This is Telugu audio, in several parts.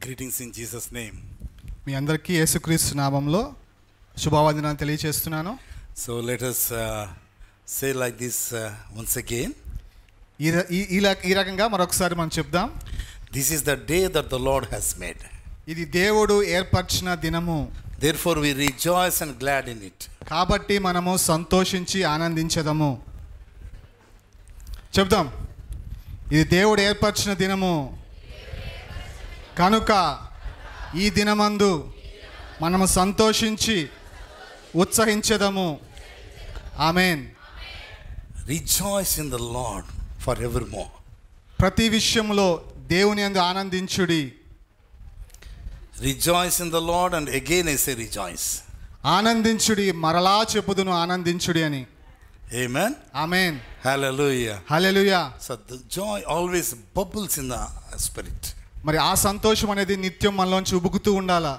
Greetings in Jesus' name. మీ అందరికీ యేసుక్రీస్తు నామములో శుభవందనాలు తెలియజేస్తున్నాను. So let us say like this once again. ఈ రకంగా మరొకసారి మనం చెప్దాం. This is the day that the Lord has made. ఇది దేవుడు ఏర్పరిచిన దినము. Therefore we rejoice and glad in it. కాబట్టి మనము సంతోషించి ఆనందించదము. చెప్దాం. ఇది దేవుడు ఏర్పరిచిన దినము కనుక ఈ దినమందు మనము సంతోషించి ఉత్సహించదము. ఆమేన్. Rejoice in the Lord forevermore. ప్రతి విషయంలో దేవుని యందు ఆనందించుడి. Rejoice in the Lord, and again I say rejoice. ఆనందించుడి, మరలా చెప్పుదును ఆనందించుడి అని. Amen. Amen. Hallelujah. Hallelujah. So the joy always bubbles in the spirit. మరి ఆ సంతోషం అనేది నిత్యం మనలోంచి ఉబుకుతూ ఉండాలా.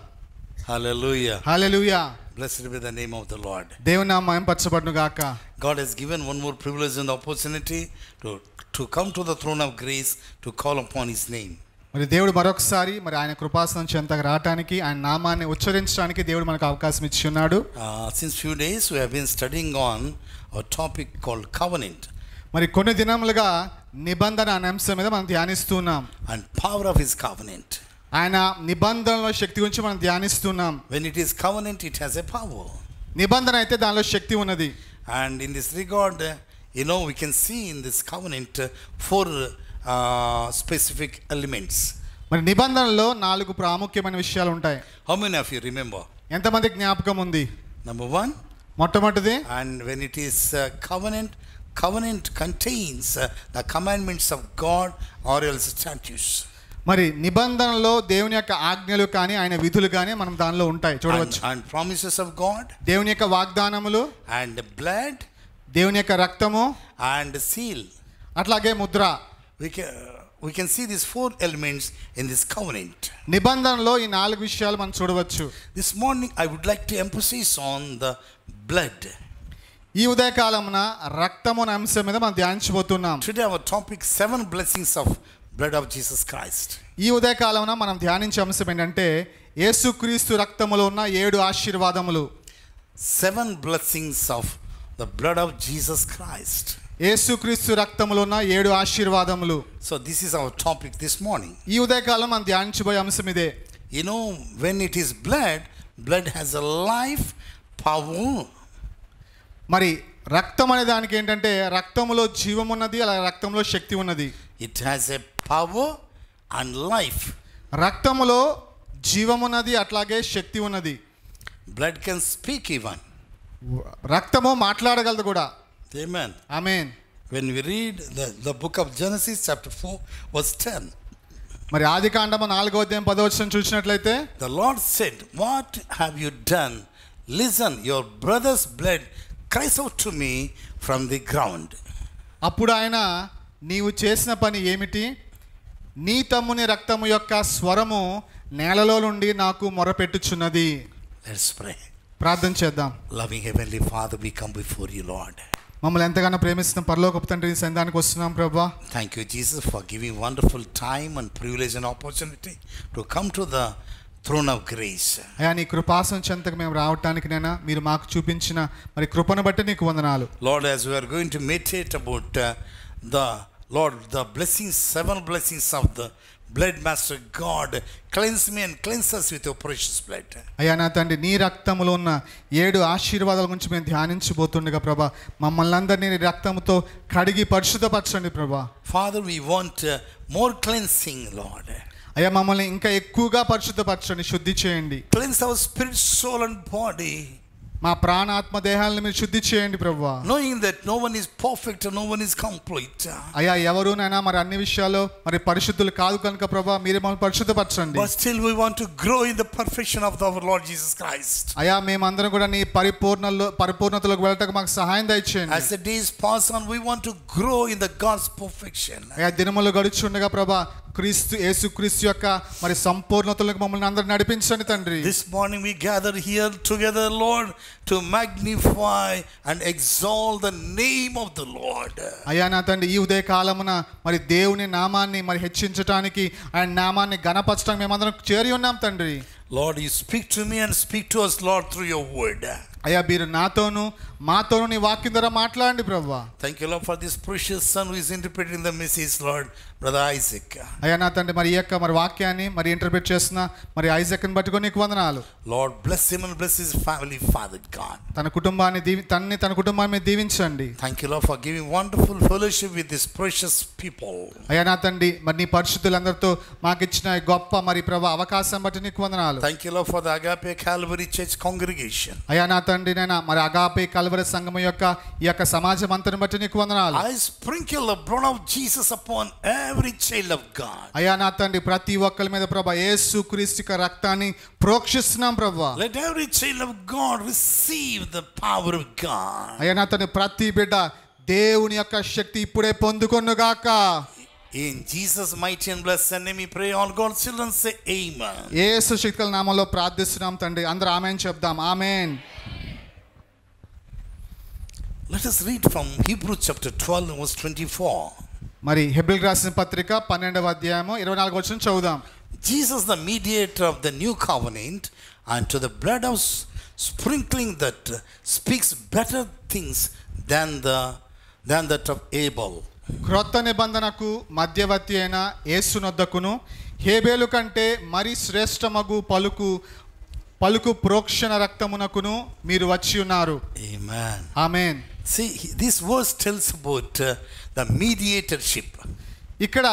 Hallelujah. Hallelujah. Blessed be the name of the Lord. దేవుని నామం మహిమపరచబడును గాక. God has given one more privilege and opportunity to come to the throne of grace to call upon his name. మరి దేవుడు మరొకసారి మరి ఆయన కృపాసనం చెంతకు రావడానికి, ఆయన నామాన్ని ఉచ్చరించడానికి దేవుడు మనకు అవకాశం ఇచ్చి ఉన్నాడు. Since few days we have been studying on a topic called covenant. మరి కొన్ని దినములుగా నిబంధన అనే అంశం మీద మనం ధ్యానిస్తున్నాం. And power of his covenant. ఆయన నిబంధనలో శక్తి గురించి మనం ధ్యానిస్తున్నాం. When it is covenant, it has a power. నిబంధన అయితే దానిలో శక్తి ఉన్నది. And in this regard, we can see in this covenant four specific elements. మరి నిబంధనలో 4 ప్రాముఖ్యమైన విషయాలు ఉంటాయి. How many of you remember? ఎంతమంది జ్ఞాపకం ఉంది? Number 1. మొట్టమొదటిది. And when it is covenant contains the commandments of God or else statutes. మరి నిబంధనలో దేవుని యొక్క ఆజ్ఞలు కానీ ఆయన విధులు కానీ మనం దానిలో ఉంటాయి చూడవచ్చు. And promises of God. దేవుని యొక్క వాగ్దానములు. And blood. దేవుని యొక్క రక్తము. And seal. అట్లాగే Mudra. We can see these 4 elements in this covenant. నిబంధనలో ఈ 4 విషయాలు మనం చూడవచ్చు. This morning I would like to emphasize on the blood. ఈ ఉదయకాలమున రక్తము అనే అంశం మీద మనం ధ్యానించబోతున్నాం. Today our topic 7 blessings of blood of Jesus Christ. ఈ ఉదయకాలమున మనం ధ్యానించే అంశం ఏంటంటే యేసుక్రీస్తు రక్తములో ఉన్న 7 ఆశీర్వాదములు. 7 blessings of the blood of Jesus Christ. యేసుక్రీస్తు రక్తములో ఉన్న 7 ఆశీర్వాదములు. So this is our topic this morning. ఈ ఉదయకాలం మనం ధ్యానించబోయే అంశం ఇదే. When it is blood has a life, power. మరి రక్తం అనే దానికి ఏంటంటే రక్తములో జీవం ఉన్నది, అలా రక్తంలో శక్తి ఉన్నది. It has a power and life. రక్తములో జీవం ఉన్నది, అట్లాగే శక్తి ఉన్నది. Blood can speak even. రక్తము మాట్లాడగలదు కూడా. Amen. Amen. When we read the book of Genesis chapter 4 verse 10. మరి ఆదికాండము 4వ అధ్యాయం 10వ వచనం చూసినట్లయితే The Lord said, "What have you done? Listen, your brother's blood cries out to me from the ground." అప్పుడు ఆయన, నీవు చేసిన పని ఏమిటి? నీ తమ్ముని రక్తము యొక్క స్వరము నేలలో నుండి నాకు మొరపెట్టుచున్నది. Let's pray. ప్రార్థన చేద్దాం. Loving heavenly Father, we come before you, Lord. మమ్మల్ని ఎంతగానో ప్రేమిస్తున్న పరలోకపు తండ్రి, నీ సన్నిధానానికి వస్తున్నాం ప్రభువా. Thank you, Jesus, for giving wonderful time and privilege and opportunity to come to the throne of grace. అయ్యా, నీ కృపాసనం చెంతకు మేము రావటానికి నైనా మీరు మాకు చూపించిన మరి కృపను బట్టి నీకు వందనాలు. Lord, as we are going to meditate about the blessings, 7 blessings of the blood master God, cleanse me and cleanse us with your precious blood. అయ్యా నా తండ్రి, నీ రక్తములో ఉన్న 7 ఆశీర్వాదాల గురించి మేము ధ్యానించబోతుండగా ప్రభా, మమ్మల్ని అందరినీ నీ రక్తముతో కడిగి పరిశుద్ధపరచండి ప్రభా. Father, we want more cleansing, Lord. అయ్యా, మమ్మల్ని ఇంకా ఎక్కువగా పరిశుద్ధపరచండి, శుద్ధి చేయండి. Cleanse our spirit, soul and body. మా ప్రాణాత్మ దేహాలను మీరు శుద్ధి చేయండి ప్రభువా. Knowing that no one is perfect and no one is complete. అయ్యా, ఎవరునైనా మరి అన్ని విషయాల్లో మరి పరిశుద్ధులు కాదు కనుక ప్రభా, మీరే మమ్మల్ని పరిశుద్ధపరచండి. But still we want to grow in the perfection of our Lord Jesus Christ. అయ్యా, మేమందరం కూడా నీ పరిపూర్ణతలోకి వెళ్ళటకు మాకు సహాయం దయచేయండి. As the days pass on, we want to grow in the God's perfection. అయ్యా, దినములు గడుచుండగా ప్రభా, యేసుక్రీస్తు యొక్క మరి సంపూర్ణతలకు మమ్మల్ని అందరూ నడిపించండి తండ్రి. This morning we gather here together, Lord, to magnify and exalt the name of the Lord. అయ్యా నా తండ్రి, ఈ ఉదయ కాలమున మరి దేవుని నామాన్ని మరి హెచ్చించడానికి, ఆయన నామాన్ని ఘనపరచడానికి మేమందరం చేరి ఉన్నాం తండ్రి. Lord, you speak to me and speak to us, Lord, through your word. అయ్యా మీరు నాతోను మాతోను నీ వాక్యం ద్వారా మాట్లాడండి ప్రభువా. Thank you, Lord, for this precious son who is interpreting the message, Lord, Brother Isaac. అయ్యా నా తండ్రి, మరి ఈ యొక్క మరి వాక్యాన్ని మరి ఇంటర్ప్రిట్ చేస్తున్న మరి ఐజాక్ని బట్టుకొని నీకు వందనాలు. Lord, bless him and bless his family, Father God. తన కుటుంబాన్ని దీవించండి. Thank you, Lord, for giving wonderful fellowship with this precious people. అయ్యా నా తండ్రి, మరి నీ పరిశుద్ధులందరితో మాకు ఇచ్చిన గొప్ప మరి ప్రభు అవకాశం బట్టి నీకు వందనాలు. Thank you, Lord, for the Agape Calvary Church congregation. అయ్యా నా తండ్రి, నైనా మరి అగాపే కల్వరి సంఘం యొక్క ఈ యొక్క సమాజం అంతని బట్టి నీకు వందనాలు. I sprinkle the blood of Jesus upon every child of God. అయ్యా నా తండ్రి, ప్రతి ఒక్కరి మీద ప్రభు యేసుక్రీస్తు యొక్క రక్తాన్ని ప్రోక్షిస్తున్నాం ప్రభు. Let every child of God receive the power of God. అయ్యా నా తండ్రి, ప్రతి బిడ్డ దేవుని యొక్క శక్తి ఇప్పుడే పొందుకొనుగాక. In Jesus' mighty and blessed name we pray. All God's children say amen. యేసు శక్తిగల నామములో ప్రార్థిస్తున్నాం తండ్రి. అందరూ ఆమేన్ చెప్దాం. ఆమేన్. Let us read from Hebrews chapter 12 verse 24. మరి హెబ్రీయులకు రాసిన పత్రిక 12వ అధ్యాయము 24వ వచనం చదువుదాం. Jesus, the mediator of the new covenant, and to the blood of sprinkling that speaks better things than that of Abel. క్రొత్త నిబంధనకు మధ్యవర్తి అయిన యేసునొద్దకును హేబేలు కంటే మరి శ్రేష్టమగు పలుకు ప్రోక్షణ రక్తమునకును మీరు వచ్చి ఉన్నారు. Amen. Amen. See, this verse tells about the mediatorship. ఇక్కడ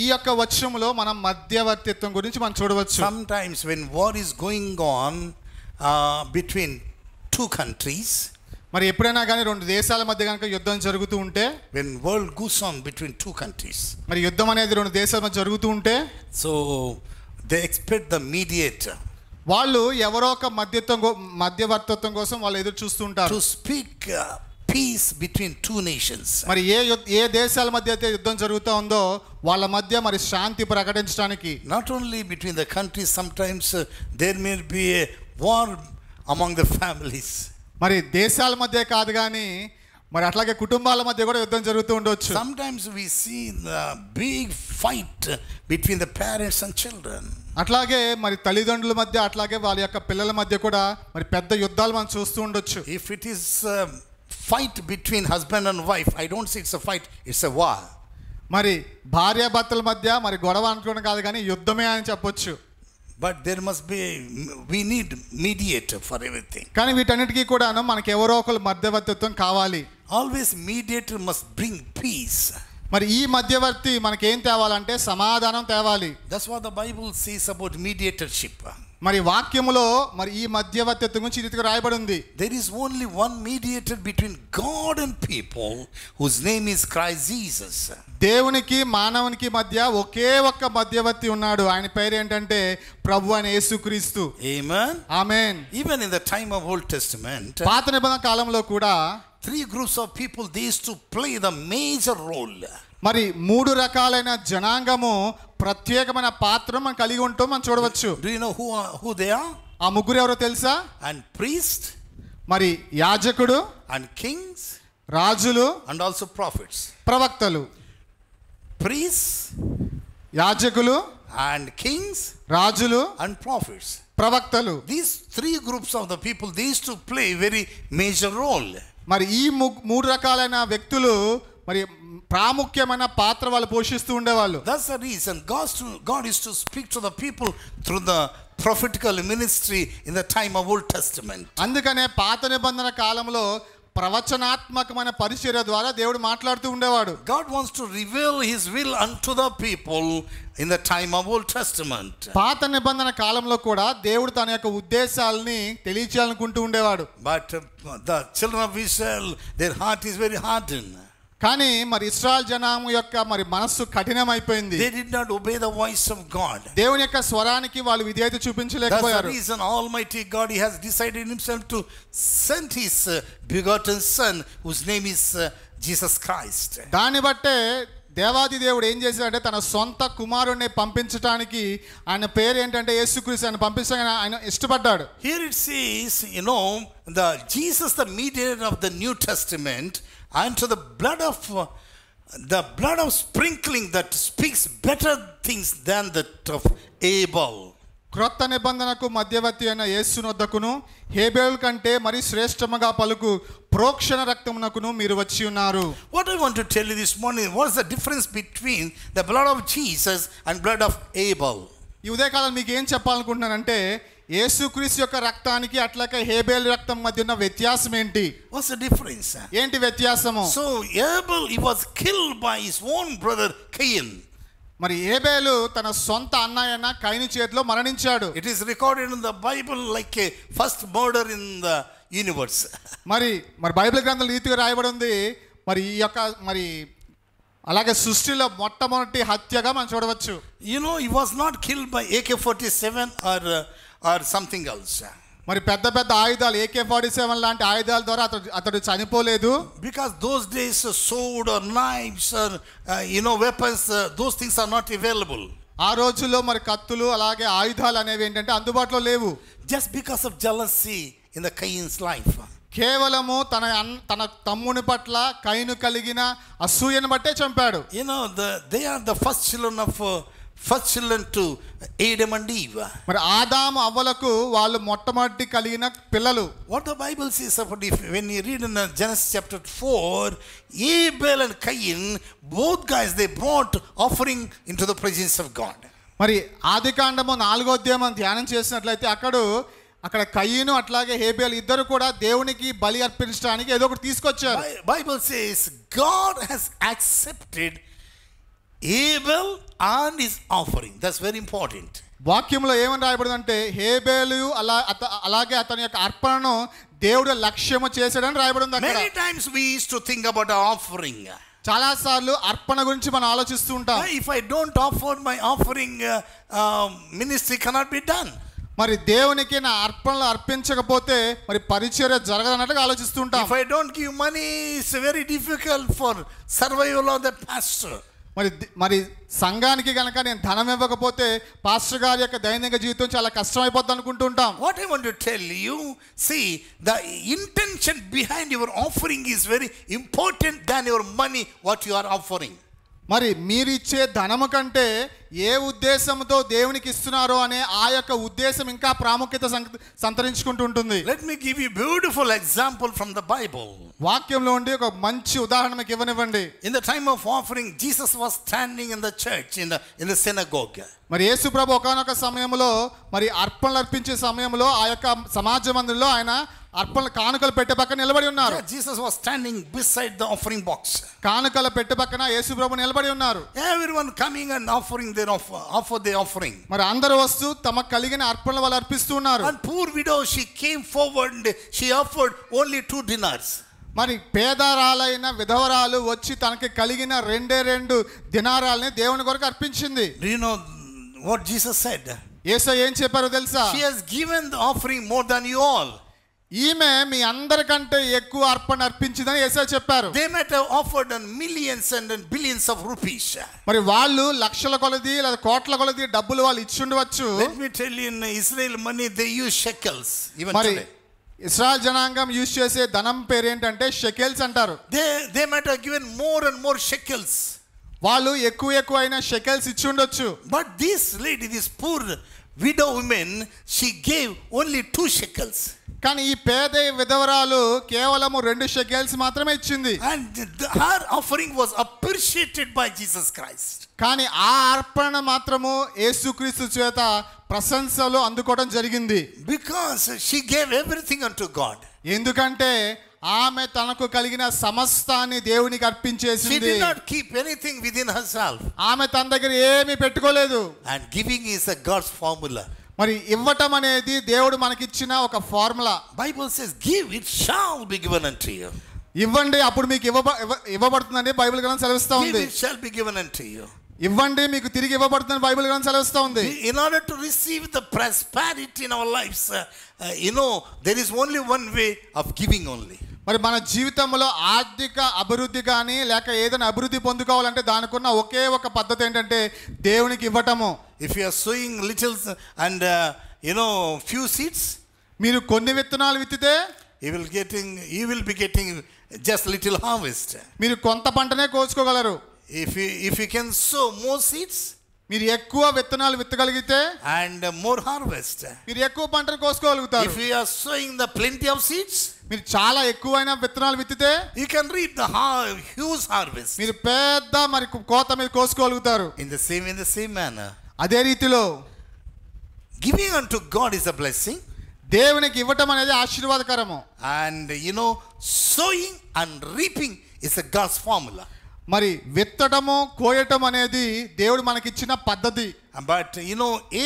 ఈ యొక్క వచనములో మనం మధ్యవర్తిత్వం గురించి మనం చూడవచ్చు. Sometimes when war is going on between two countries, మరి ఎప్పుడైనా కానీ రెండు దేశాల మధ్య కనుక యుద్ధం జరుగుతూ ఉంటే, when world goes on between two countries, మరి యుద్ధం అనేది రెండు దేశాల మధ్య జరుగుతూ ఉంటే, so they expect the mediator వాళ్ళు ఎవరో ఒక మధ్యవర్తిత్వం కోసం వాళ్ళు ఎదురు చూస్తూ ఉంటారు. to speak peace between two nations. మరి ఏ దేశాల మధ్య అయితే యుద్ధం జరుగుతూ ఉందో వాళ్ళ మధ్య మరి శాంతి ప్రకటించడానికి. Not only between the countries, sometimes there may be a war among the families. మరి దేశాల మధ్య కాదు కానీ మరి అట్లాగే కుటుంబాల మధ్య కూడా యుద్ధం జరుగుతూ ఉండొచ్చు. Sometimes we see the big fight between the parents and children. అట్లాగే మరి తల్లిదండ్రుల మధ్య అట్లాగే వాళ్ళ యొక్క పిల్లల మధ్య కూడా మరి పెద్ద యుద్ధాలు మనం చూస్తూ ఉండొచ్చు. If it is fight between husband and wife, I don't say it's a fight, it's a war. మరి భార్యాభర్తల మధ్య మరి గొడవ అనుకోవడం కాదు కానీ యుద్ధమే అని చెప్పొచ్చు. But there must be, we need mediator for everything. కానీ వీటన్నిటికీ కూడా మనకి ఎవరో ఒకరు మధ్యవర్తిత్వం కావాలి. Always mediator must bring peace. మరి ఈ మధ్యవర్తి మనకి ఏం తేవాలంటే సమాధానం తేవాలి. That's what the Bible says about mediatorship. మరి వాక్యములో మరి ఈ మధ్యవర్తిత్వం గురించి ఈ రీతిగా రాయబడి ఉంది. There is only one mediator between God and people, whose name is Christ Jesus. దేవునికి మానవునికి మధ్య ఒకే ఒక్క మధ్యవర్తి ఉన్నాడు. ఆయన పేరు ఏంటంటే ప్రభు అయిన యేసుక్రీస్తు. Amen. Amen. Even in the time of Old Testament, పాత నిబంధన కాలంలో కూడా three groups of people, they used to play the major role. మరి మూడు రకాలైన జనాంగము ప్రత్యేకమైన పాత్ర మనం కలిగి ఉంటాం మనం చూడవచ్చు. Do you know who they are? ఆ ముగ్గురు ఎవరో తెలుసా? And priest, మరి యాజకుడు, and kings, రాజులు, and also prophets. ప్రవక్తలు. Priests, యాజకులు, and kings, రాజులు, and prophets. ప్రవక్తలు. These three groups of the people, they used to play very major role. మరి ఈ మూడు రకాలైన వ్యక్తులు మరి ప్రాముఖ్యమైన పాత్ర వాళ్ళు పోషిస్తూ ఉండేవాళ్ళు. That's the reason God is to speak to the people through the prophetical ministry in the time of Old Testament. అందుకనే పాత నిబంధన కాలంలో ప్రవచనాత్మకమైన పరిచర్య ద్వారా దేవుడు మాట్లాడుతూ ఉండేవాడు. God wants to reveal his will unto the people in the time of Old Testament. పాత నిబంధన కాలంలో కూడా దేవుడు తన యొక్క ఉద్దేశాలని తెలియచేయాలనుకుంటూ ఉండేవాడు. But the children of Israel, their heart is very hardened. కానీ మరి ఇశ్రాయేల్ జనాంగం యొక్క మరి మనస్సు కఠినమైపోయింది. They did not obey the voice of God. దేవుని యొక్క స్వరానికి వాళ్ళు విధేయత చూపించలేకపోయారు. That's the reason Almighty God, he has decided himself to send his begotten son, whose name is Jesus Christ. దాన్ని బట్టే దేవాది దేవుడు ఏం చేశాడంటే తన సొంత కుమారుణ్ణి పంపించడానికి ఆయన పేరు ఏంటంటే యేసుక్రీస్తు, ఆయన పంపించడానికి ఆయన ఇష్టపడ్డాడు. Here it says, the Jesus, the mediator of the New Testament, and to the blood of sprinkling that speaks better things than that of Abel. క్రొత్త నిబంధనకు మధ్యవర్తి అయిన యేసునొద్దకును హేబేలు కంటే మరి శ్రేష్టముగా పలుకు ప్రోక్షణ రక్తమునకును మీరు వచ్చి ఉన్నారు. What I want to tell you this morning, what is the difference between the blood of Jesus and blood of Abel? ఈ ఉదయకాలం మీకు ఏం చెప్పాలనుకుంటున్నానంటే యేసుక్రీస్తు యొక్క రక్తానికి అట్లాగే హేబేలు రక్తం మధ్య ఉన్న వ్యత్యాసం ఏంటి? What's the difference? ఏంటి వ్యత్యాసము? So Abel, he was killed by his own brother Cain. మరి హేబేలు తన సొంత అన్నయ్యన కయీను చేతిలో మరణించాడు. It is recorded in the Bible like a first murder in the universe. మరి బైబిల్ గ్రంథంలో రీతిగా రాయబడి ఉంది. మరి ఈ యొక్క మరి అలాగే సృష్టిలో మొట్టమొదటి హత్యగా మనం చూడవచ్చు. He was not killed by AK-47 or something else. మరి పెద్ద పెద్ద ఆయుధాలు AK-47 లాంటి ఆయుధాల ద్వారా అతడు చనిపోలేదు. Because those days sword or knives or weapons, those things are not available. ఆ రోజుల్లో మరి కత్తులు అలాగే ఆయుధాలు అనేవి ఏంటంటే అందుబాటులో లేవు. Just because of jealousy in the Cain's life. కేవలము తన తమ్ముని పట్ల కయీను కలిగిన అసూయను బట్టే చంపాడు. They are the first children to Adam and Eve. మరి ఆదాము అవ్వలకు వాళ్ళు మొట్టమొదటి కలిగిన పిల్లలు. What the Bible says about when you read in Genesis chapter 4, Abel and Cain, both guys, they brought offering into the presence of God. మరి ఆదికాండము 4వ అధ్యాయం ధ్యానం చేసినట్లయితే అక్కడ కయీను అట్లాగే హేబేలు ఇద్దరు కూడా దేవునికి బలి అర్పించడానికి ఏదో ఒకటి తీసుకొచ్చారు. Bible says God has accepted Abel and his offering. That's very important. వాక్యంలో ఏమని రాయబడిందంటే హేబేలు అలాగే అతని యొక్క అర్పణను దేవుడు లక్ష్యము చేశాడని రాయబడింది అక్కడ. Many times we used to think about our offering. చాలా సార్లు అర్పణ గురించి మనం ఆలోచిస్తూ ఉంటాం. If I don't offer my offering, ministry cannot be done. మరి దేవునికి నా అర్పణలు అర్పించకపోతే మరి పరిచర్య జరగదన్నట్టుగా ఆలోచిస్తూ ఉంటాం. If I don't give money, it's very difficult for survival of the pastor. మరి సంఘానికి గనక నేను ధనం ఇవ్వకపోతే పాస్టర్ గారి యొక్క దైనందిక జీవితం చాలా కష్టమైపోద్ది అనుకుంటూ ఉంటాం. What I want to tell you, see, the intention behind your offering is very important than your money what you are offering. మరి మీరు ఇచ్చే ధనము కంటే ఏ ఉద్దేశంతో దేవునికి ఇస్తున్నారో అనే ఆ యొక్క ఉద్దేశం ఇంకా ప్రాముఖ్యత సంతరించుకుంటూ ఉంటుంది. Let me give you a beautiful example from the Bible. వాక్యంలో ఉండి ఒక మంచి ఉదాహరణ మీకు ఇవ్వనివ్వండి. In the time of offering, Jesus was standing in the church, in the synagogue. మరి యేసు ప్రభు ఒకానొక సమయంలో మరి అర్పణలు అర్పించే సమయంలో ఆ యొక్క సమాజ మందిరంలో ఆయన అర్పణల కానుకలు పెట్టే పక్కన నిలబడి ఉన్నారు. Jesus was standing beside the offering box. కానుకల పెట్టే పక్కన యేసు ప్రభు నిలబడి ఉన్నారు. Everyone coming and offering their offer their offering. మరి అందరూ వస్తూ తమకు కలిగిన అర్పణలు వాళ్ళు అర్పిస్తూ ఉన్నారు. And poor widow, she came forward and she offered only 2 dinars. మరి పేదరాలైన విధవరాలు వచ్చి తనకి కలిగిన 2 దినారాలని దేవుని కొరకు అర్పించింది. Do you know what Jesus said? యేసు ఏం చెప్పారో తెలుసా? She has given the offering more than you all. ఈమె మీ అందరికంటే ఎక్కువ అర్పణ అర్పించిందని యేసు చెప్పారు. They might have offered millions and billions of rupees. మరి వాళ్ళు లక్షల కొలది లేదా కోట్ల కొలది డబ్బులు వాళ్ళు ఇచ్చి ఉండవచ్చు. Let me tell you, in Israel money they use shekels even today. Israel జనాంగం యూజ్ చేసే ధనం పేరు ఏంటంటే షెకెల్స్ అంటారు. They might have given more and more shekels. వాళ్ళు ఎక్కువ అయిన షెకెల్స్ ఇచ్చి ఉండొచ్చు. But this lady, this poor widow woman, she gave only 2 shekels. కానీ ఈ పేద విధవరాలు కేవలము 2 షెకెల్స్ మాత్రమే ఇచ్చింది. And her offering was appreciated by Jesus Christ. కానీ ఆ అర్పణ మాత్రము యేసుక్రీస్తు చేత ప్రశంసలు అందుకోవడం జరిగింది. Because she gave everything unto God. ఎందుకంటే ఆమె తనకు కలిగిన సమస్తాన్ని దేవునికి అర్పించేసింది. She did not keep anything within herself. ఆమె తన దగ్గర ఏమీ పెట్టుకోలేదు. And giving is a God's formula. మరి ఇవ్వటం అనేది దేవుడు మనకిచ్చిన ఒక formula. Bible says, give, it shall be given unto you. ఇవ్వండి అప్పుడు మీకు ఇవ్వబడుతుందని బైబిల్ గ్రంథం సెలవిస్తా ఉంది. Give, it shall be given unto you. ఇవ్వండి మీకు తిరిగి ఇవ్వబడుతుందని బైబిల్ గ్రంథం సెలవిస్తా ఉంది. In order to receive the prosperity in our lives, there is only one way of giving only. మరి మన జీవితంలో ఆర్థిక అభివృద్ధి కానీ లేక ఏదైనా అభివృద్ధి పొందుకోవాలంటే దానికున్న ఒకే ఒక పద్ధతి ఏంటంటే దేవునికి ఇవ్వటము. If you are sowing little and few seeds, మీరు కొన్ని విత్తనాలు విత్తితే you will be getting just little harvest. మీరు కొంత పంటనే కోసుకోగలరు. If you can sow more seeds, మీరు ఎక్కువ విత్తనాలు విత్తగలిగితే and more harvest, మీరు ఎక్కువ పంటను కోసుకోగలుగుతారు. if you are sowing the plenty of seeds, మీరు చాలా ఎక్కువైన విత్తనాలు విత్తితే you can reap the huge harvest. మీరు పెద్ద మరి కోత మీరు కోసుకోగలుగుతారు. In the same manner, అదే రీతిలో giving unto God is a blessing, దేవునికి ఇవ్వటం అనేది ఆశీర్వాదకరము. and sowing and reaping is a God's formula. మరి విత్తడము కోయటం అనేది దేవుడు మనకిచ్చిన పద్ధతి. But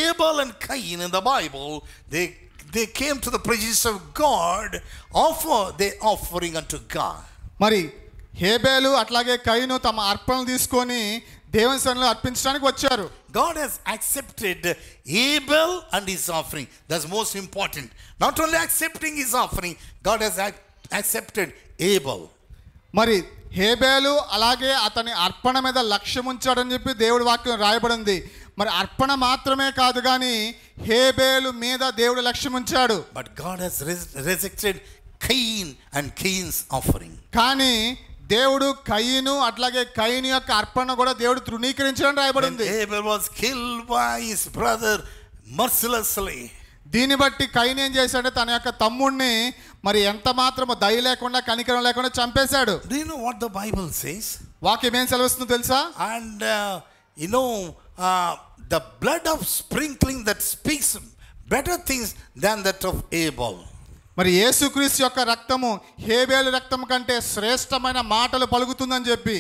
Abel and Cain in the Bible, they came to the presence of God, their offering unto God. మరి హేబేలు అట్లాగే కయీను తమ అర్పణలు తీసుకొని దేవుని సన్నిధిలో అర్పించడానికి వచ్చారు. God has accepted Abel and his offering. That's most important. Not only accepting his offering, God has accepted Abel. మరి హేబేలు అలాగే అతని అర్పణ మీద లక్ష్యం ఉంచాడని చెప్పి దేవుడి వాక్యం రాయబడింది. మరి అర్పణ మాత్రమే కాదు కానీ హేబేలు మీద దేవుడు లక్ష్యం ఉంచాడు. But God has rejected Cain and Cain's offering. కానీ దేవుడు కయీను అట్లాగే కయీను యొక్క అర్పణ కూడా దేవుడు తృణీకరించాడని రాయబడింది. Abel was killed by his brother mercilessly. దీన్ని బట్టి కయీను ఏం చేశాడంటే తన యొక్క తమ్ముడిని మరి ఎంత మాత్రము దయ లేకుండా కనికరం లేకుండా చంపేశాడు. Do you know what the Bible says? వాక్యం ఏం సెలవిస్తుందో తెలుసా? And the blood of sprinkling that speaks better things than that of Abel. మరి యేసుక్రీస్తు యొక్క రక్తము హేబేలు రక్తం కంటే శ్రేష్టమైన మాటలు పలుకుతుందని చెప్పి.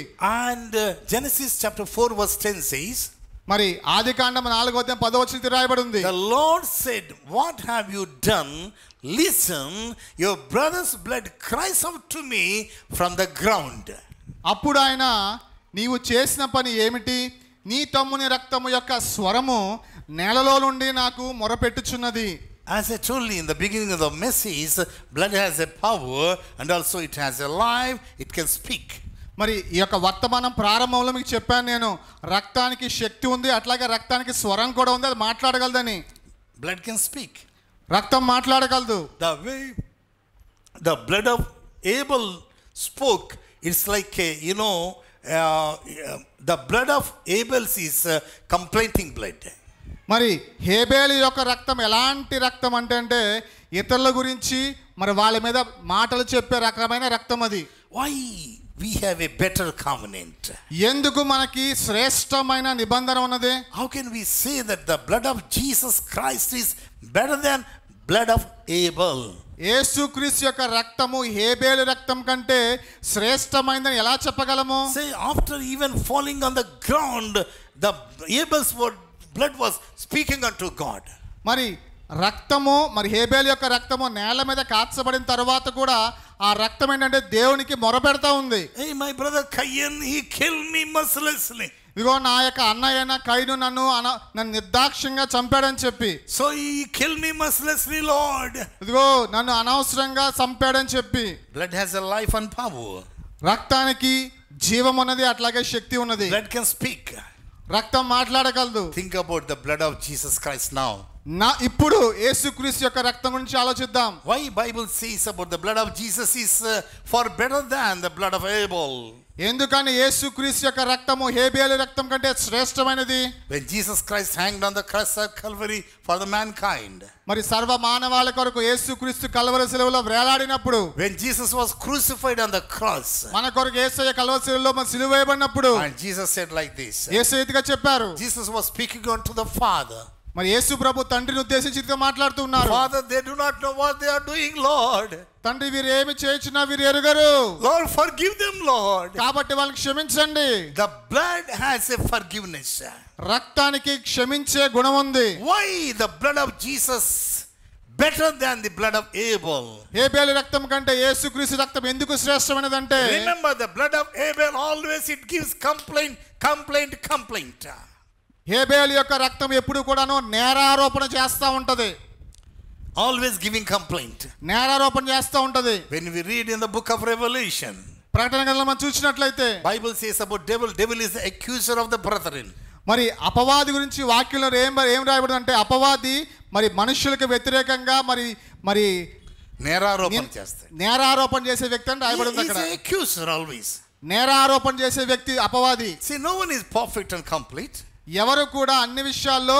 And Genesis chapter 4 verse 10 says, మరి ఆదికాండము 4:10 రాయబడి ఉంది. The Lord said, what have you done? Listen, your brother's blood cries out to me from the ground. అప్పుడు ఆయన నీవు చేసిన పని ఏమిటి? నీ తమ్ముని రక్తము యొక్క స్వరము నేలలో నుండి నాకు మొరపెట్టుచున్నది. As I told you in the beginning of the message, blood has a power and also it has a life, it can speak. మరి ఈ యొక్క వర్తమానం ప్రారంభంలో మీకు చెప్పాను నేను, రక్తానికి శక్తి ఉంది, అట్లాగే రక్తానికి స్వరం కూడా ఉంది, అది మాట్లాడగలదని. Blood can speak. రక్తం మాట్లాడగలదు. The way the blood of Abel spoke, it's like the blood of Abel is complaining blood. మరి హేబేలు యొక్క రక్తం ఎలాంటి రక్తం అంటే ఇతరుల గురించి మరి వాళ్ళ మీద మాటలు చెప్పే రకమైన రక్తం అది. Why we have a better covenant? ఎందుకు మనకి శ్రేష్టమైన నిబంధన ఉన్నది? How can we say that the blood of Jesus Christ is better than blood of Abel? యేసుక్రీస్తు యొక్క రక్తము హేబేలు రక్తం కంటే శ్రేష్టమైనదని ఎలా చెప్పగలము? Say after even falling on the ground, the Abel's blood was speaking unto God. మరి రక్తము మరి హేబేలు యొక్క రక్తము నేల మీద కాల్చబడిన తర్వాత కూడా ఆ రక్తం ఏంటంటే దేవునికి మొరపెడతా ఉంది. Hey, my brother Cain, he killed me mercilessly. ఇదిగో నా యొక్క అన్నయ్యన కయీను నన్ను నిర్దాక్ష్యంగా చంపాడని చెప్పి. So he killed me mercilessly, Lord. ఇదిగో నన్ను అనవసరంగా చంపాడని చెప్పి. Blood has a life and power. రక్తానికి జీవం ఉన్నది, అట్లాగే శక్తి ఉన్నది. Blood can speak. రక్తం మాట్లాడగలదు. Think about the blood of Jesus Christ now. ఇప్పుడు యేసుక్రీస్తు యొక్క రక్తం గురించి ఆలోచిద్దాం. Why Bible says about the blood of Jesus is far better than the blood of Abel? ఎందుకని యేసుక్రీస్తు యొక్క రక్తము హేబేలు రక్తం కంటే శ్రేష్టమైనది? When Jesus Christ hanged on the cross of Calvary for the mankind. మరి సర్వ మానవాళి కొరకు యేసుక్రీస్తు కల్వరి శిలువలో వేలాడినప్పుడు, when Jesus was crucified on the cross, మన కొరకు యేసయ్య కల్వరి శిలువలో సిలువ వేయబడినప్పుడు, and Jesus said like this. యేసయ్యగా చెప్పారు. Jesus was speaking unto the Father. మరి యేసు ప్రభు తండ్రిని ఉద్దేశించి మాట్లాడుతూ ఉన్నారు. Father, they do not know what they are doing, Lord. తండ్రి వీరు ఏమి చేయుచున్నా వీరు ఎరుగరు. Lord, forgive them, Lord. కాబట్టి వాళ్ళకి క్షమించండి. The blood has a forgiveness. రక్తానికి క్షమించే గుణం ఉంది. Why the blood of Jesus better than the blood of Abel? హేబేలు రక్తం కంటే యేసుక్రీస్తు రక్తం ఎందుకు శ్రేష్టమైనదంటే, remember the blood of Abel always it gives complaint. హేబేలు యొక్క రక్తం ఎప్పుడు కూడాను నేరారోపణ చేస్తూ ఉంటది. always giving complaint. నేరారోపణ చేస్తూ ఉంటది. When we read in the book of Revelation, ప్రకటన గ్రంథంలో మనం చూసినట్లయితే Bible says about devil is the accuser of the brethren. మరి అపవాది గురించి వాక్యంలో ఏం రాయబడింది అంటే అపవాది మరి మనుషులకు వ్యతిరేకంగా మరి నేరారోపణ చేస్తాడు. నేరారోపణ చేసే వ్యక్తి అని రాయబడింది అక్కడ. He is accuser always. నేరారోపణ చేసే వ్యక్తి అపవాది. See, no one is perfect and complete. ఎవరు కూడా అన్ని విషయాల్లో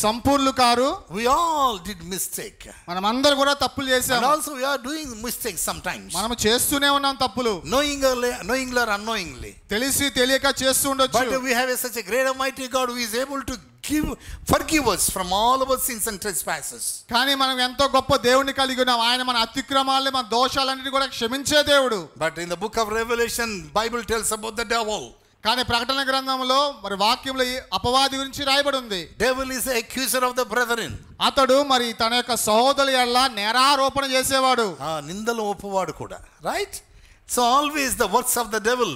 సంపూర్ణులు car. We all did mistake. మనమందరం కూడా తప్పులు చేశాం. And also we are doing mistakes sometimes. మనం చేస్తూనే ఉన్నాం తప్పులు. Knowingly or unknowingly. తెలిసి తెలియక చేస్తూ ఉండొచ్చు. But we have such a great almighty God who is able to forgive us from all our sins and trespasses. కానీ మనం ఎంతో గొప్ప దేవుని కలిగి ఉన్నాం. ఆయన మన అతిక్రమాలను మన దోషాలన్నిటిని కూడా క్షమించే దేవుడు. But in the book of Revelation, Bible tells about the devil. కానీ ప్రకటన గ్రంథంలో మరి వాక్యంలో అపవాది గురించి రాయబడి ఉంది. Devil is the accuser of the brethren. అతడు మరి తన యొక్క సహోదరుల ఎడల నేరారోపణ చేసేవాడు. నిందలు మోపువాడు కూడా. Right? So always the works of the devil.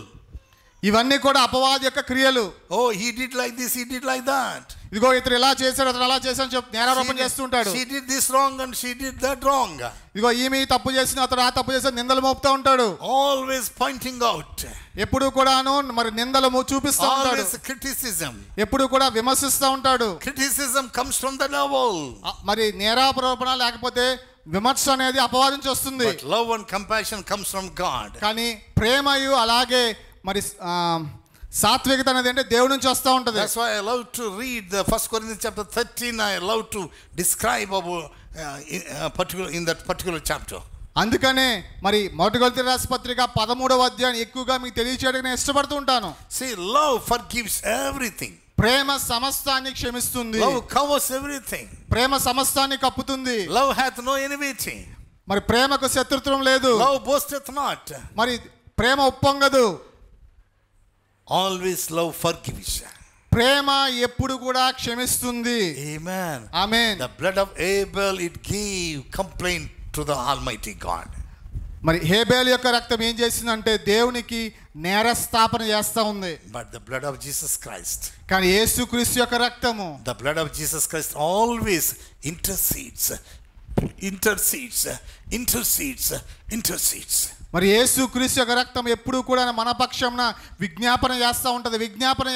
ఇవన్నీ కూడా అపవాది యొక్క క్రియలు. Oh, he did like this, he did like that. ఇదిగో ఇతడు ఇలా చేశాడు, అతడు అలా చేశాడని చెప్పి నేరారోపణ చేస్తుంటాడు. She did this wrong and she did that wrong. ఇదిగో ఈమె తప్పు చేసిన, అతడు ఆ తప్పు చేసిన, నిందలు మోపుతూ ఉంటాడు. Always pointing out. ఎప్పుడు కూడాను మరి నిందలు చూపిస్తూ ఉంటాడు. Always criticism. ఎప్పుడు కూడా విమర్శిస్తూ ఉంటాడు. Criticism comes from the devil. మరి నేరారోపణ లేకపోతే విమర్శ అనేది అపవాది నుంచి వస్తుంది. But love and compassion comes from God. కానీ ప్రేమయు అలాగే మరి సాత్వికత అనేది అంటే దేవుడి నుంచి వస్తూ ఉంటుంది. That's why I love to read the 1 Corinthians chapter 13. I love to describe about in that particular chapter. అందుకనే మరి మొదటి కొరింథీయుల రాసిన పత్రిక 13వ అధ్యాయం ఎక్కువగా మీకు తెలియచేయడానికి నేను ఇష్టపడుతూ ఉంటాను. See, love forgives everything. ప్రేమ సమస్తాన్ని క్షమిస్తుంది. Love covers everything. ప్రేమ సమస్తాన్ని కప్పుతుంది. Love hath no enmity. మరి ప్రేమకు శత్రుత్వం లేదు. Love boasteth not. మరి ప్రేమ ఉప్పొంగదు. Always love forgives. ప్రేమ ఎప్పుడు కూడా క్షమిస్తుంది. Amen. Amen. The blood of Abel, it gave complaint to the Almighty God. మరి హేబేలు యొక్క రక్తం ఏం చేసిందంటే దేవునికి నేరస్థాపన చేస్తా ఉంది. But the blood of Jesus Christ, కానీ యేసుక్రీస్తు యొక్క రక్తము, the blood of Jesus Christ always intercedes. మరి యేసుక్రీస్తు యొక్క రక్తం ఎప్పుడు కూడా మన పక్షంన విజ్ఞాపన చేస్తూ ఉంటుంది. విజ్ఞాపన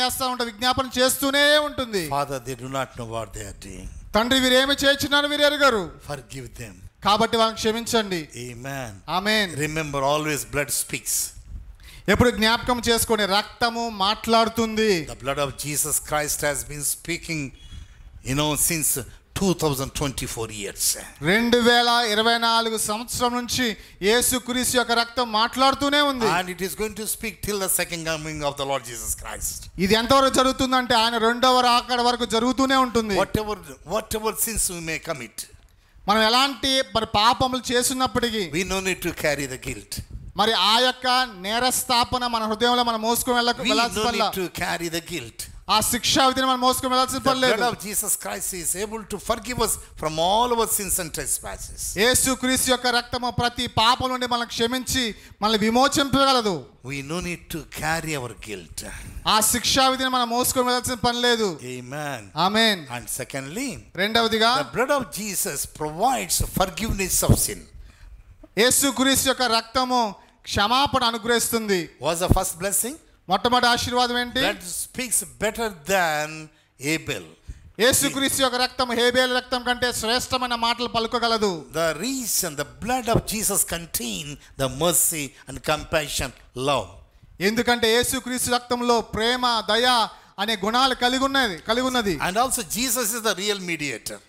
చేస్తూనే ఉంటుంది. Father, they do not know what they are doing. తండ్రి వీరేమి చేయించున్నారు వీరు ఎరుగరు. Forgive them. కాబట్టి వాళ్ళని క్షమించండి. Amen. ఆమేన్. Remember, always blood speaks. ఎప్పుడు జ్ఞాపకం చేసుకోండి, రక్తము మాట్లాడుతుంది. The blood of Jesus Christ has been speaking, since 2024 years. 2024 సంవత్సరం నుంచి యేసుక్రీస్తు యొక్క రక్తం మాట్లాడుతూనే ఉంది. And it is going to speak till the second coming of the Lord Jesus Christ. ఇది ఎంతవరకు జరుగుతుందంటే ఆయన రెండవ రాకడ వరకు జరుగుతూనే ఉంటుంది. Whatever sins we may commit, మనం ఎలాంటి మరి పాపములు చేస్తున్నప్పటికీ we no need to carry the guilt. మరి ఆ యొక్క నేరస్థాపన మన హృదయంలో మనం మోసుకొని వెళ్ళాల్సిన We no need to carry the guilt. ఆ శిక్షా విధిని మనం మోసుకొని వెళ్ళాల్సిన పని లేదు. The blood of Jesus Christ is able to forgive us from all our sins and trespasses. యేసుక్రీస్తు యొక్క రక్తము ప్రతి పాపం నుండి మనల్ని క్షమించి మనల్ని విమోచింపగలదు. We no need to carry our guilt. ఆ శిక్షా విధిని మనం మోసుకొని వెళ్ళాల్సిన పని లేదు. Amen. ఆమేన్. And secondly, రెండవదిగా the blood of Jesus provides forgiveness of sin. యేసుక్రీస్తు యొక్క రక్తము క్షమాపణ అనుగ్రహిస్తుంది. What's the first blessing? మొట్టమొదటి ఆశీర్వాదం ఏంటి? That speaks better than Abel. యేసుక్రీస్తు యొక్క రక్తం హేబేలు రక్తం కంటే శ్రేష్టమైన మాటలు పలుకగలదు. The reason the blood of Jesus contain the mercy and compassion, love. ఎందుకంటే యేసుక్రీస్తు రక్తంలో ప్రేమ, దయ అనే గుణాలు కలిగి ఉన్నది. And also Jesus is the real mediator.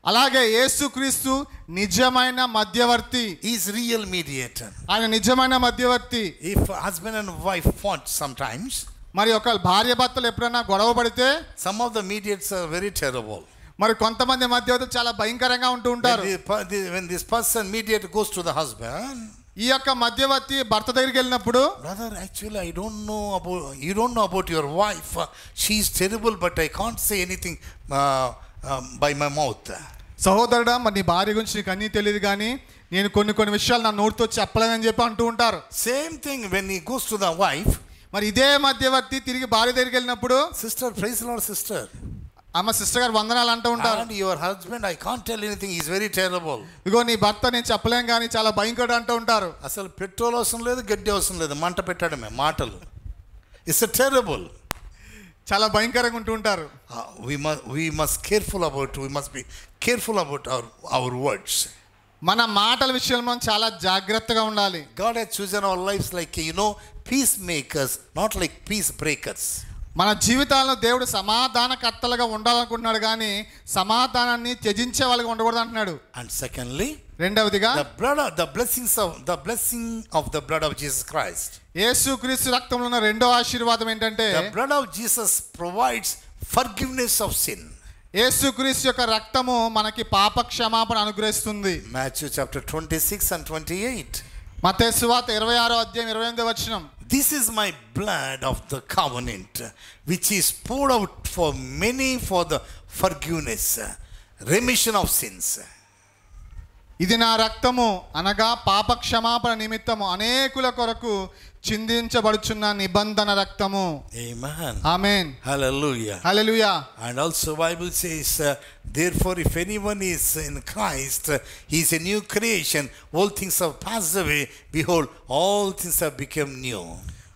అలాగే యేసుక్రీస్తు నిజమైన మధ్యవర్తి. He is real mediator. ఆయన నిజమైన మధ్యవర్తి. If husband and wife fought sometimes, మరి ఒక భార్య భర్తలు ఎప్పుడైనా గొడవ పడితే some of the mediators are very terrible. మరి కొంతమంది మధ్యవర్తులు చాలా భయంకరంగా ఉంటూ ఉంటారు. When this person mediator goes to the husband, ఈ యొక్క మధ్యవర్తి భర్త దగ్గరికి వెళ్ళినప్పుడు, brother, actually you don't know about your wife. She is terrible, but I can't say anything by my mouth. సహోదరుడా, మరి నీ భార్య గురించి నీకు అన్నీ తెలియదు కానీ నేను కొన్ని విషయాలు నా నోటితో చెప్పలేదని చెప్పి అంటూ ఉంటారు. Same thing when he goes to the wife. మరి ఇదే మధ్యవర్తి తిరిగి భార్య దగ్గరికి వెళ్ళినప్పుడు, sister, praise the Lord, sister. అమ్మ సిస్టర్ గారు వందనాలు అంటూ ఉంటారు. And your husband, I can't tell anything, he's very terrible. ఇగో నీ భర్త నేను చెప్పలేం కానీ చాలా భయంకరుడు అంటూ ఉంటారు. అసలు పెట్రోల్ అవసరం లేదు, గడ్డి అవసరం లేదు, మంట పెట్టడమే మాటలు. It's a terrible. చాలా భయంకరంగా ఉంటూ ఉంటారు. We must be careful about our words. మన మాటల విషయంలో చాలా జాగ్రత్తగా ఉండాలి. God has chosen our lives like, peacemakers, not like peace breakers. మన జీవితాల్లో దేవుడు సమాధానకర్తలుగా ఉండాలనుకుంటున్నాడు కానీ సమాధానాన్ని త్యజించే వాళ్ళగా ఉండకూడదు అంటున్నాడు. And secondly, రెండవదిగా the blessing of the blood of Jesus Christ. యేసుక్రీస్తు రక్తంలో ఉన్న రెండో ఆశీర్వాదం ఏంటంటే The blood of Jesus provides forgiveness of sin. యేసుక్రీస్తు యొక్క రక్తము మనకి పాప క్షమాపణ అనుగ్రహిస్తుంది. Matthew chapter 26 and 28. మత్తయి సువార్త 26వ అధ్యాయం 28వ వచనం. This is my blood of the covenant, which is poured out for many for the forgiveness, remission of sins. ఇది నా రక్తము అనగా పాప క్షమాపణ నిమిత్తము అనేకుల కొరకు చిందించబడుచున్న నిబంధన రక్తము. Amen. Amen. Hallelujah. Hallelujah. And also Bible says, therefore if anyone is in Christ, he is a new creation. All things have passed away. Behold, all things have become new.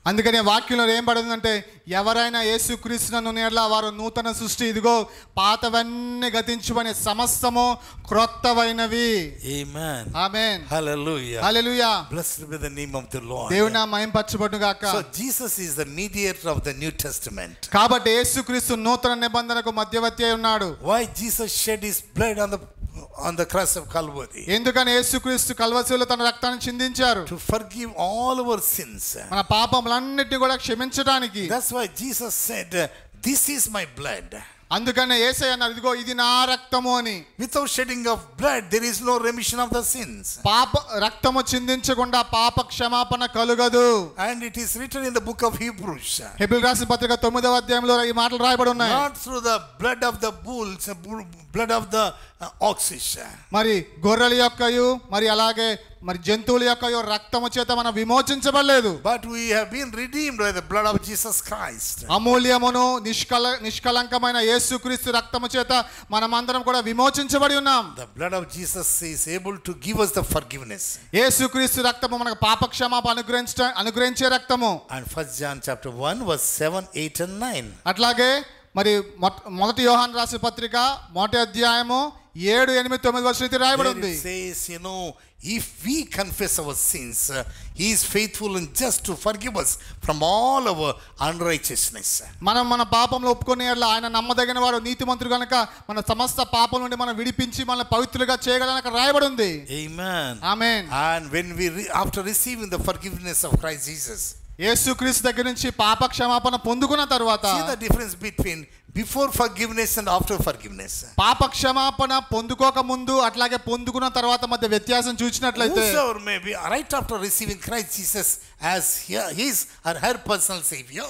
అందుకని వాక్యంలో ఏం పడుతుందంటే ఎవరైనా యేసుక్రీస్తును నేర్లా వారు నూతన సృష్టి, ఇదిగో పాతవన్నీ గతించువని సమస్తము క్రొత్తవైనవి. Amen. Amen. Hallelujah. Hallelujah. Blessed be the name of the Lord. దేవుని నామం మహిమపరచబడును గాక. So Jesus is the mediator of the New Testament. కాబట్టి యేసుక్రీస్తు నూతన నిబంధనకు మధ్యవర్తి అయి ఉన్నాడు. Why Jesus shed his blood on the cross of Calvary? ఎందుకని యేసుక్రీస్తు కల్వరిలో తన రక్తాన్ని చిందించారు? To forgive all our sins. మన పాపములన్నిటిని కూడా క్షమించడానికి. That's why Jesus said, this is my blood. అందుకనే యేసయ్య అన్నారు, ఇదిగో ఇది నా రక్తము అని. Without shedding of blood there is no remission of the sins. పాప రక్తము చిందించకుండా పాప క్షమాపణ కలుగదు. And it is written in the book of Hebrews. హెబ్రీయులకు రాసిన పత్రిక 9వ అధ్యాయంలో ఈ మాటలు రాయబడి ఉన్నాయి. Not through the blood of the bulls, blood of the oxes. మరి గొర్రెల యొక్కయు మరి అలాగే మరి జంతువుల యొక్కయు రక్తము చేత మనం విమోచించబడలేదు. But we have been redeemed by the blood of Jesus Christ. అమూల్యమును నిష్కలంకమైన యేసుక్రీస్తు రక్తము చేత మనమందరం కూడా విమోచించబడి ఉన్నాం. The blood of Jesus is able to give us the forgiveness. యేసుక్రీస్తు రక్తము మనకు పాప క్షమాపణ అనుగ్రహించే రక్తము. And 1 John chapter 1 verse 7, 8 and 9. అట్లాగే మరి మొదటి యోహాను రాసిన పత్రిక మొదటి అధ్యాయము 7, 8, 9 వచనం రాయబడి ఉంది. It says, if we confess our sins, he is faithful and just to forgive us from all our unrighteousness. మనం మన పాపంలో ఒప్పుకునే ఆయన నమ్మదగిన వాడు, నీతిమంతుడు గనుక మన సమస్త పాపం నుండి మనం విడిపించి మన పవిత్రులుగా చేయగలని అక్కడ రాయబడి ఉంది. Amen. Amen. And when after receiving the forgiveness of Christ Jesus, యేసుక్రీస్తు దగ్గర నుంచి పాప క్షమాపణ పొందుకున్న తర్వాత see the difference between before forgiveness and after forgiveness. పాప క్షమాపణ పొందుకోక ముందు అట్లాగే పొందుకున్న తర్వాత మధ్య వ్యత్యాసం చూసినట్లయితే Whosoever may be right after receiving Christ Jesus as his or her personal savior,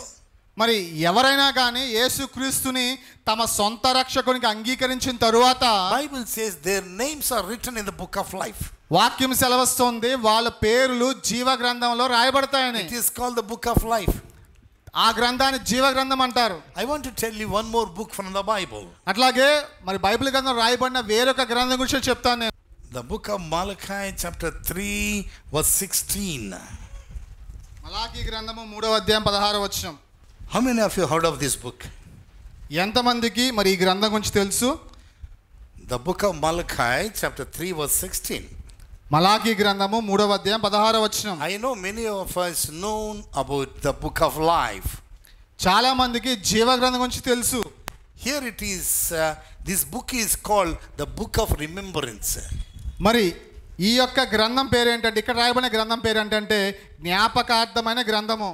మరి ఎవరైనా కానీ యేసుక్రీస్తుని తమ సొంత రక్షకునికి అంగీకరించిన తరువాత Bible says their names are written in the book of life. వాక్యం సెలవిస్తుంది వాళ్ళ పేర్లు జీవ గ్రంథంలో రాయబడతాయని. It is called the book of life. ఆ గ్రంథాన్ని జీవ గ్రంథం అంటారు. I want to tell you one more book from the Bible. అట్లాగే మరి బైబిల్ గ్రంథం రాయబడిన వేరొక గ్రంథం గురించి చెప్తాను నేను. The book of Malachi chapter 3 verse 16. Malachi గ్రంథము 3వ అధ్యాయం 16వ వచనం. How many of you heard of this book? ఎంతమందికి మరి ఈ గ్రంథం గురించి తెలుసు? The book of Malachi chapter 3 verse 16. Malachi గ్రంథము 3వ అధ్యాయం 16వ వచనం. I know many of us know about the book of life. చాలా మందికి జీవ గ్రంథం గురించి తెలుసు. Here it is, this book is called the book of remembrance. మరి ఈ యొక్క గ్రంథం పేరు ఏంటంటే, ఇక్కడ రాయబడిన గ్రంథం పేరు ఏంటంటే జ్ఞాపకార్థమైన గ్రంథము.